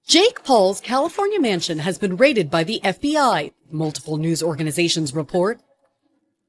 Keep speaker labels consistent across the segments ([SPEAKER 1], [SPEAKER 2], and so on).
[SPEAKER 1] Jake Paul's California mansion has been raided by the FBI, multiple news organizations report.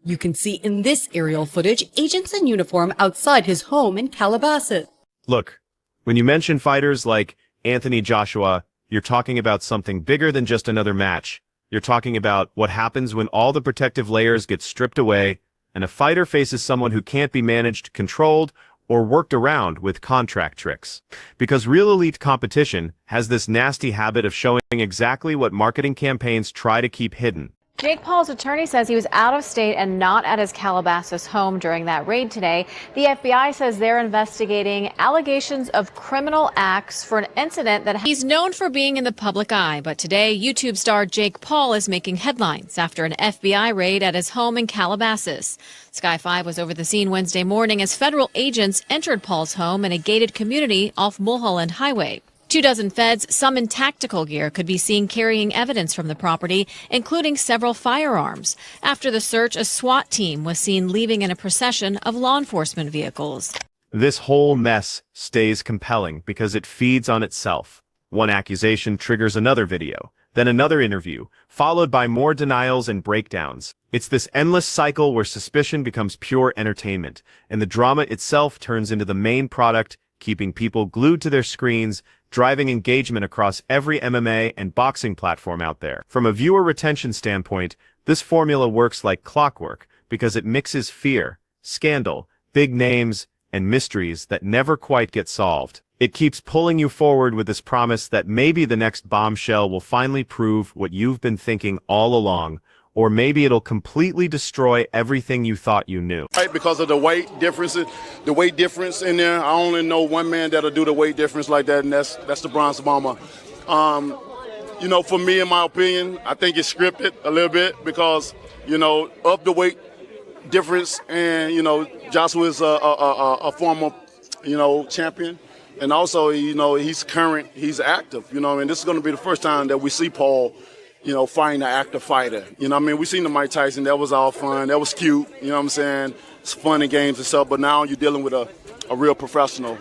[SPEAKER 1] You can see in this aerial footage agents in uniform outside his home in Calabasas.
[SPEAKER 2] Look, when you mention fighters like Anthony Joshua, you're talking about something bigger than just another match. You're talking about what happens when all the protective layers get stripped away and a fighter faces someone who can't be managed, controlled, or worked around with contract tricks. Because real elite competition has this nasty habit of showing exactly what marketing campaigns try to keep hidden.
[SPEAKER 3] Jake Paul's attorney says he was out of state and not at his Calabasas home during that raid today. The FBI says they're investigating allegations of criminal acts for an incident that he's known for being in the public eye. But today, YouTube star Jake Paul is making headlines after an FBI raid at his home in Calabasas. Sky 5 was over the scene Wednesday morning as federal agents entered Paul's home in a gated community off Mulholland Highway. 24 feds, some in tactical gear, could be seen carrying evidence from the property, including several firearms. After the search, a SWAT team was seen leaving in a procession of law enforcement vehicles.
[SPEAKER 2] This whole mess stays compelling because it feeds on itself. One accusation triggers another video, then another interview, followed by more denials and breakdowns. It's this endless cycle where suspicion becomes pure entertainment, and the drama itself turns into the main product, keeping people glued to their screens, driving engagement across every MMA and boxing platform out there. From a viewer retention standpoint, this formula works like clockwork because it mixes fear, scandal, big names, and mysteries that never quite get solved. It keeps pulling you forward with this promise that maybe the next bombshell will finally prove what you've been thinking all along, or maybe it'll completely destroy everything you thought you knew.
[SPEAKER 4] Right, because of the weight difference in there. I only know one man that'll do the weight difference like that, and that's the Bronze Bomber. You know, for me, in my opinion, I think it's scripted a little bit because, you know, of the weight difference, and, you know, Joshua is a former, you know, champion. And also, you know, he's current, he's active, you know, and this is going to be the first time that we see Paul, you know, fighting an active fighter. You know what I mean? We seen the Mike Tyson. That was all fun. That was cute. You know what I'm saying? It's fun and games and stuff. But now you're dealing with a real professional.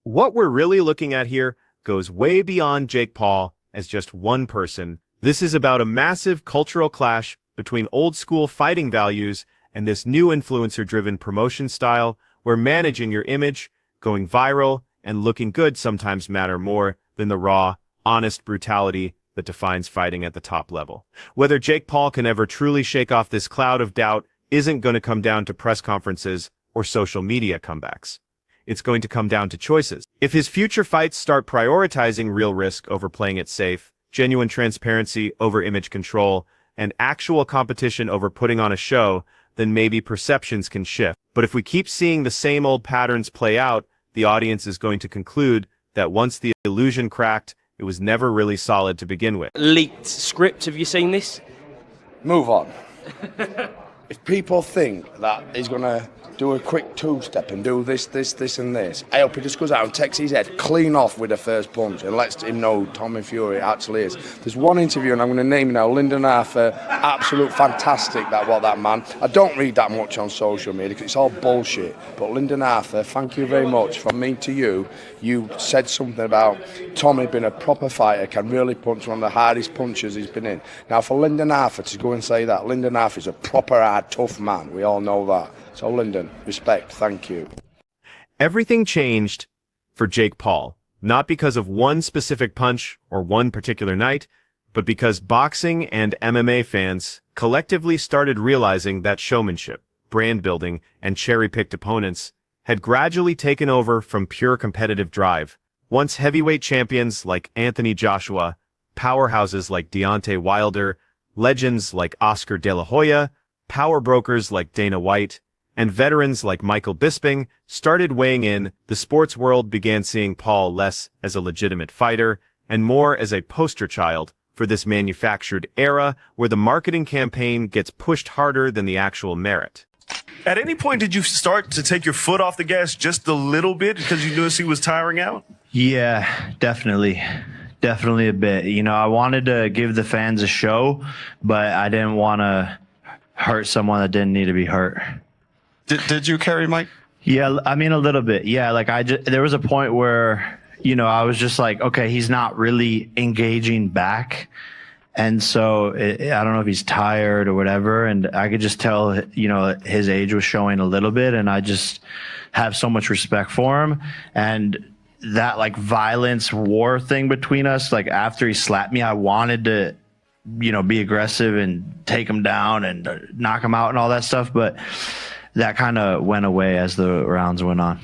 [SPEAKER 2] What we're really looking at here goes way beyond Jake Paul as just one person. This is about a massive cultural clash between old school fighting values and this new influencer-driven promotion style where managing your image, going viral, and looking good sometimes matter more than the raw, honest brutality that defines fighting at the top level. Whether Jake Paul can ever truly shake off this cloud of doubt isn't going to come down to press conferences or social media comebacks. It's going to come down to choices. If his future fights start prioritizing real risk over playing it safe, genuine transparency over image control, and actual competition over putting on a show, then maybe perceptions can shift. But if we keep seeing the same old patterns play out, the audience is going to conclude that once the illusion cracked, it was never really solid to begin with.
[SPEAKER 5] Leaked script, have you seen this?
[SPEAKER 6] Move on. If people think that he's going to do a quick two-step and do this, and this, I hope he just goes out and takes his head clean off with the first punch and lets him know who Tommy Fury actually is. There's one interview, and I'm going to name it now, Lyndon Arthur, absolute fantastic, that man. I don't read that much on social media because it's all bullshit, but Lyndon Arthur, thank you very much. From me to you, you said something about Tommy being a proper fighter, can really punch, one of the hardest punches he's been in. Now, for Lyndon Arthur to go and say that, Lyndon Arthur is a proper hard, tough man. We all know that. So, Lyndon, respect, thank you.
[SPEAKER 2] Everything changed for Jake Paul, not because of one specific punch or one particular night, but because boxing and MMA fans collectively started realizing that showmanship, brand building, and cherry-picked opponents had gradually taken over from pure competitive drive. Once heavyweight champions like Anthony Joshua, powerhouses like Deontay Wilder, legends like Oscar De La Hoya, power brokers like Dana White, and veterans like Michael Bisping started weighing in, the sports world began seeing Paul less as a legitimate fighter and more as a poster child for this manufactured era where the marketing campaign gets pushed harder than the actual merit.
[SPEAKER 7] At any point, did you start to take your foot off the gas just a little bit because you noticed he was tiring out?
[SPEAKER 8] Yeah, definitely. Definitely a bit. You know, I wanted to give the fans a show, but I didn't want to hurt someone that didn't need to be hurt.
[SPEAKER 7] Did you carry Mike?
[SPEAKER 8] Yeah, I mean, a little bit. Yeah, like there was a point where I was just like, okay, he's not really engaging back. And so I don't know if he's tired or whatever. And I could just tell, his age was showing a little bit. And I just have so much respect for him. And that like violence war thing between us, like after he slapped me, I wanted to, be aggressive and take him down and knock him out and all that stuff. But that kind of went away as the rounds went on.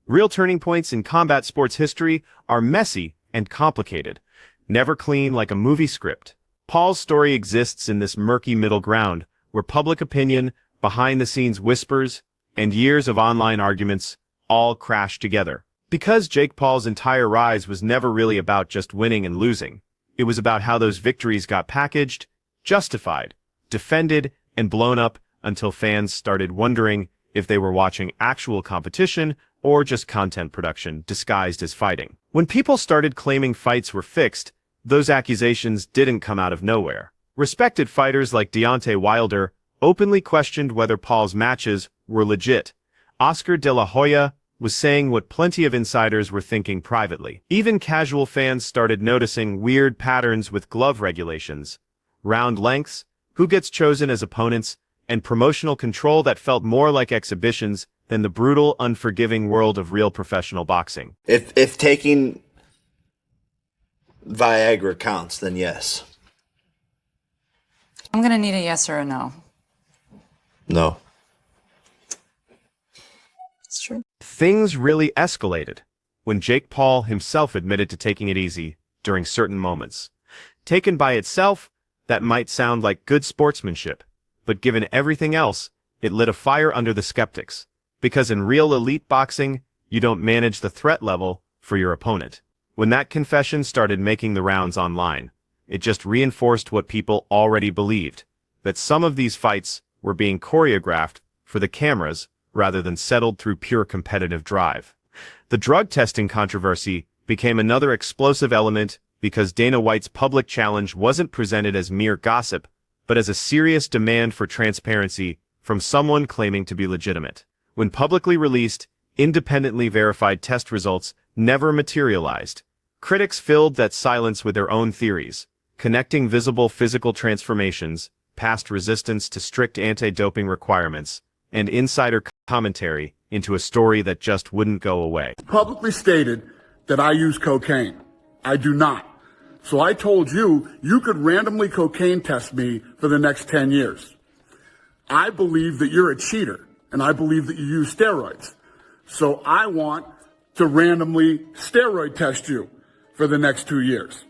[SPEAKER 2] Real turning points in combat sports history are messy and complicated, never clean like a movie script. Paul's story exists in this murky middle ground where public opinion, behind-the-scenes whispers, and years of online arguments all crash together. Because Jake Paul's entire rise was never really about just winning and losing. It was about how those victories got packaged, justified, defended, and blown up until fans started wondering if they were watching actual competition or just content production disguised as fighting. When people started claiming fights were fixed, those accusations didn't come out of nowhere. Respected fighters like Deontay Wilder openly questioned whether Paul's matches were legit. Oscar de la Hoya was saying what plenty of insiders were thinking privately. Even casual fans started noticing weird patterns with glove regulations, round lengths, who gets chosen as opponents, and promotional control that felt more like exhibitions than the brutal, unforgiving world of real professional boxing.
[SPEAKER 9] If taking Viagra counts, then yes.
[SPEAKER 10] I'm gonna need a yes or a no.
[SPEAKER 9] No.
[SPEAKER 10] It's true.
[SPEAKER 2] Things really escalated when Jake Paul himself admitted to taking it easy during certain moments. Taken by itself, that might sound like good sportsmanship, but given everything else, it lit a fire under the skeptics. Because in real elite boxing, you don't manage the threat level for your opponent. When that confession started making the rounds online, it just reinforced what people already believed, that some of these fights were being choreographed for the cameras rather than settled through pure competitive drive. The drug testing controversy became another explosive element because Dana White's public challenge wasn't presented as mere gossip, but as a serious demand for transparency from someone claiming to be legitimate. When publicly released, independently verified test results never materialized. Critics filled that silence with their own theories, connecting visible physical transformations, past resistance to strict anti-doping requirements, and insider commentary into a story that just wouldn't go away.
[SPEAKER 4] Publicly stated that I use cocaine. I do not. So I told you, you could randomly cocaine test me for the next 10 years. I believe that you're a cheater, and I believe that you use steroids. So I want to randomly steroid test you for the next 2 years.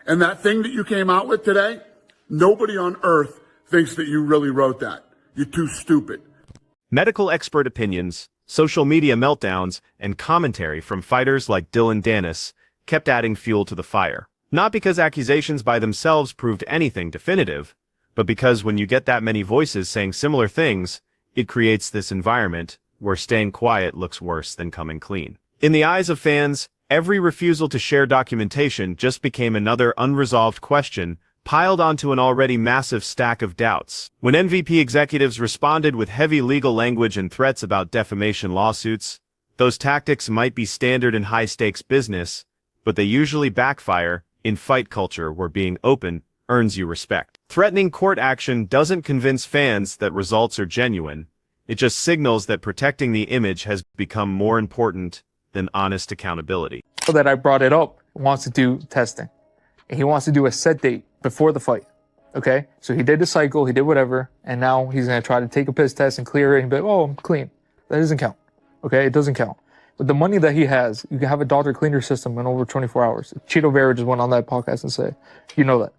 [SPEAKER 4] And that thing that you came out with today, nobody on earth thinks that you really wrote that. You're too stupid.
[SPEAKER 2] Medical expert opinions, social media meltdowns, and commentary from fighters like Dylan Dennis kept adding fuel to the fire. Not because accusations by themselves proved anything definitive, but because when you get that many voices saying similar things, it creates this environment where staying quiet looks worse than coming clean. In the eyes of fans, every refusal to share documentation just became another unresolved question piled onto an already massive stack of doubts. When MVP executives responded with heavy legal language and threats about defamation lawsuits, those tactics might be standard in high-stakes business, but they usually backfire in fight culture where being open earns you respect. Threatening court action doesn't convince fans that results are genuine. It just signals that protecting the image has become more important than honest accountability.
[SPEAKER 11] That I brought it up wants to do testing. And he wants to do a set date before the fight. Okay? So he did the cycle, he did whatever, and now he's going to try to take a piss test and clear it and be like, oh, I'm clean. That doesn't count. Okay? It doesn't count. With the money that he has, you can have a doctor clean your system in over 24 hours. Cheeto Vera just went on that podcast and said, you know that.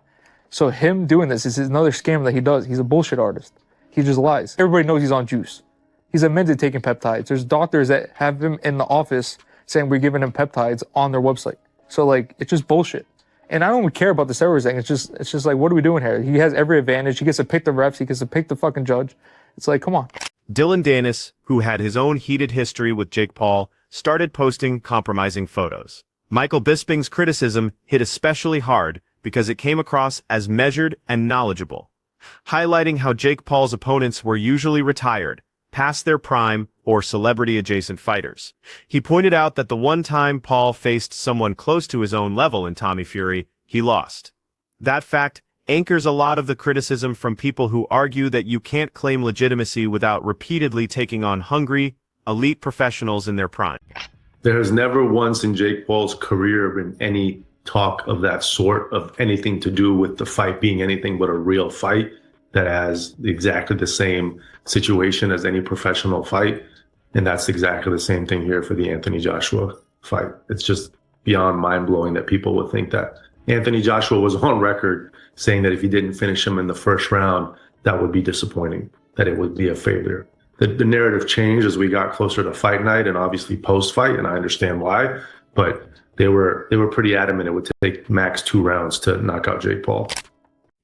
[SPEAKER 11] So him doing this is another scam that he does. He's a bullshit artist. He just lies. Everybody knows he's on juice. He's admitted taking peptides. There's doctors that have him in the office saying we're giving him peptides on their website. So like, it's just bullshit. And I don't care about the steroids thing. It's just like, what are we doing here? He has every advantage. He gets to pick the refs. He gets to pick the fucking judge. It's like, come on.
[SPEAKER 2] Dylan Dennis, who had his own heated history with Jake Paul, started posting compromising photos. Michael Bisping's criticism hit especially hard because it came across as measured and knowledgeable, highlighting how Jake Paul's opponents were usually retired, past their prime, or celebrity-adjacent fighters. He pointed out that the one time Paul faced someone close to his own level in Tommy Fury, he lost. That fact anchors a lot of the criticism from people who argue that you can't claim legitimacy without repeatedly taking on hungry, elite professionals in their prime.
[SPEAKER 12] There has never once in Jake Paul's career been any talk of that sort, of anything to do with the fight being anything but a real fight that has exactly the same situation as any professional fight. And that's exactly the same thing here for the Anthony Joshua fight. It's just beyond mind-blowing that people would think that. Anthony Joshua was on record saying that if he didn't finish him in the first round, that would be disappointing, that it would be a failure. The narrative changed as we got closer to fight night and obviously post-fight, and I understand why, but they were pretty adamant it would take max 2 rounds to knock out Jake Paul.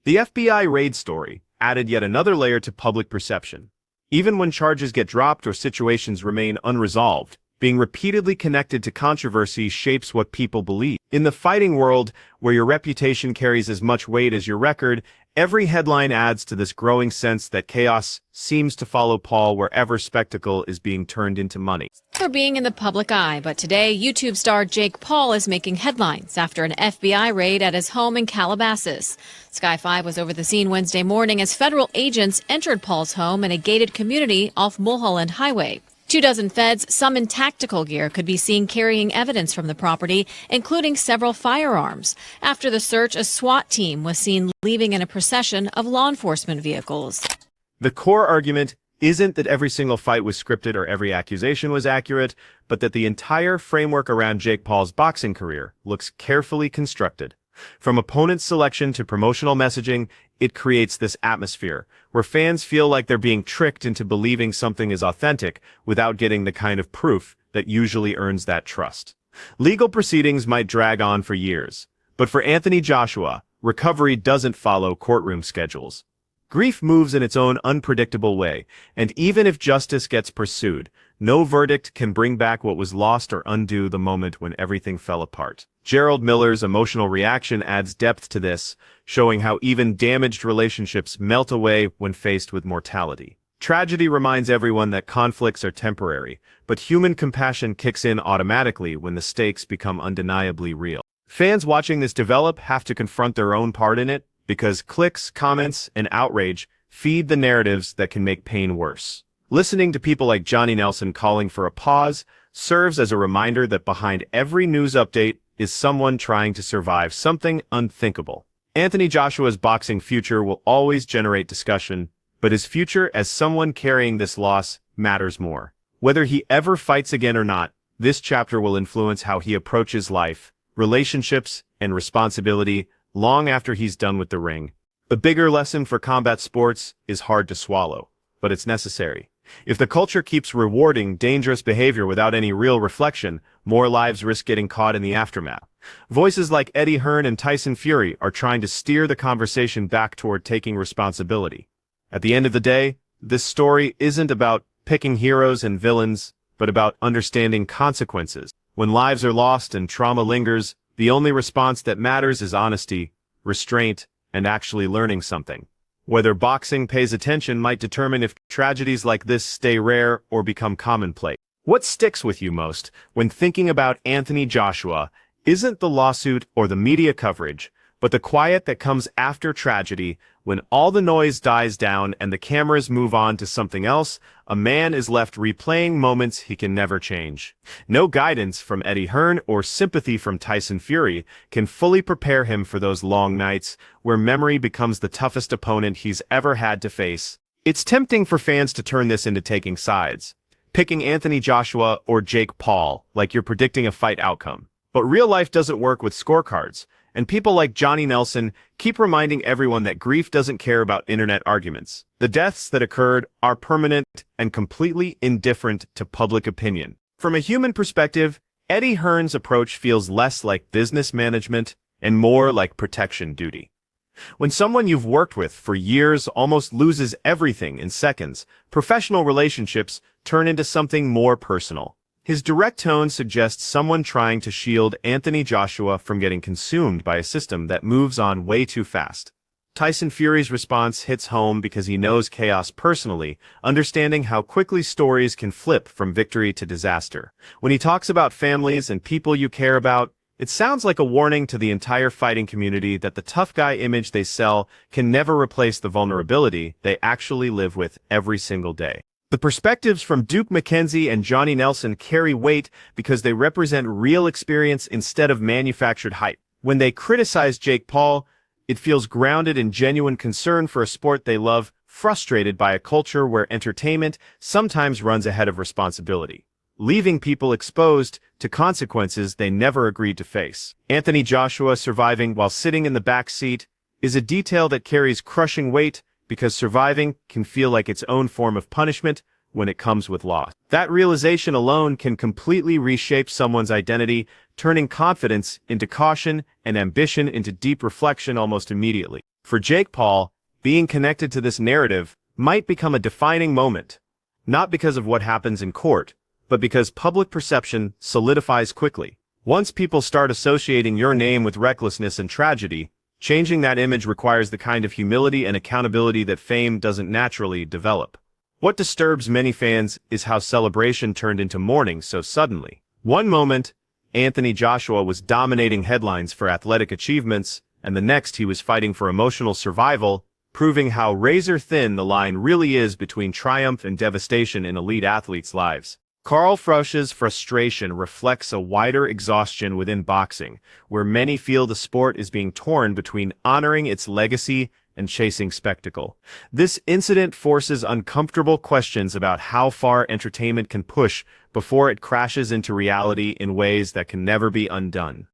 [SPEAKER 2] The FBI raid story added yet another layer to public perception. Even when charges get dropped or situations remain unresolved, being repeatedly connected to controversy shapes what people believe. In the fighting world, where your reputation carries as much weight as your record, every headline adds to this growing sense that chaos seems to follow Paul wherever spectacle is being turned into money.
[SPEAKER 3] For being in the public eye, but today YouTube star Jake Paul is making headlines after an FBI raid at his home in Calabasas. Sky 5 was over the scene Wednesday morning as federal agents entered Paul's home in a gated community off Mulholland Highway. 24 feds, some in tactical gear, could be seen carrying evidence from the property, including several firearms. After the search, a SWAT team was seen leaving in a procession of law enforcement vehicles.
[SPEAKER 2] The core argument isn't that every single fight was scripted or every accusation was accurate, but that the entire framework around Jake Paul's boxing career looks carefully constructed. From opponent selection to promotional messaging, it creates this atmosphere where fans feel like they're being tricked into believing something is authentic without getting the kind of proof that usually earns that trust. Legal proceedings might drag on for years, but for Anthony Joshua, recovery doesn't follow courtroom schedules. Grief moves in its own unpredictable way, and even if justice gets pursued, no verdict can bring back what was lost or undo the moment when everything fell apart. Gerald Miller's emotional reaction adds depth to this, showing how even damaged relationships melt away when faced with mortality. Tragedy reminds everyone that conflicts are temporary, but human compassion kicks in automatically when the stakes become undeniably real. Fans watching this develop have to confront their own part in it, because clicks, comments, and outrage feed the narratives that can make pain worse. Listening to people like Johnny Nelson calling for a pause serves as a reminder that behind every news update is someone trying to survive something unthinkable. Anthony Joshua's boxing future will always generate discussion, but his future as someone carrying this loss matters more. Whether he ever fights again or not, this chapter will influence how he approaches life, relationships, and responsibility long after he's done with the ring. The bigger lesson for combat sports is hard to swallow, but it's necessary. If the culture keeps rewarding dangerous behavior without any real reflection, more lives risk getting caught in the aftermath. Voices like Eddie Hearn and Tyson Fury are trying to steer the conversation back toward taking responsibility. At the end of the day, this story isn't about picking heroes and villains, but about understanding consequences. When lives are lost and trauma lingers, the only response that matters is honesty, restraint, and actually learning something. Whether boxing pays attention might determine if tragedies like this stay rare or become commonplace. What sticks with you most when thinking about Anthony Joshua isn't the lawsuit or the media coverage, but the quiet that comes after tragedy, when all the noise dies down and the cameras move on to something else, a man is left replaying moments he can never change. No guidance from Eddie Hearn or sympathy from Tyson Fury can fully prepare him for those long nights where memory becomes the toughest opponent he's ever had to face. It's tempting for fans to turn this into taking sides, picking Anthony Joshua or Jake Paul like you're predicting a fight outcome. But real life doesn't work with scorecards. And people like Johnny Nelson keep reminding everyone that grief doesn't care about internet arguments. The deaths that occurred are permanent and completely indifferent to public opinion. From a human perspective, Eddie Hearn's approach feels less like business management and more like protection duty. When someone you've worked with for years almost loses everything in seconds, professional relationships turn into something more personal. His direct tone suggests someone trying to shield Anthony Joshua from getting consumed by a system that moves on way too fast. Tyson Fury's response hits home because he knows chaos personally, understanding how quickly stories can flip from victory to disaster. When he talks about families and people you care about, it sounds like a warning to the entire fighting community that the tough guy image they sell can never replace the vulnerability they actually live with every single day. The perspectives from Duke McKenzie and Johnny Nelson carry weight because they represent real experience instead of manufactured hype. When they criticize Jake Paul, it feels grounded in genuine concern for a sport they love, frustrated by a culture where entertainment sometimes runs ahead of responsibility, leaving people exposed to consequences they never agreed to face. Anthony Joshua surviving while sitting in the back seat is a detail that carries crushing weight because surviving can feel like its own form of punishment when it comes with loss. That realization alone can completely reshape someone's identity, turning confidence into caution and ambition into deep reflection almost immediately. For Jake Paul, being connected to this narrative might become a defining moment, not because of what happens in court, but because public perception solidifies quickly. Once people start associating your name with recklessness and tragedy, changing that image requires the kind of humility and accountability that fame doesn't naturally develop. What disturbs many fans is how celebration turned into mourning so suddenly. One moment, Anthony Joshua was dominating headlines for athletic achievements, and the next he was fighting for emotional survival, proving how razor-thin the line really is between triumph and devastation in elite athletes' lives. Carl Frosch's frustration reflects a wider exhaustion within boxing, where many feel the sport is being torn between honoring its legacy and chasing spectacle. This incident forces uncomfortable questions about how far entertainment can push before it crashes into reality in ways that can never be undone.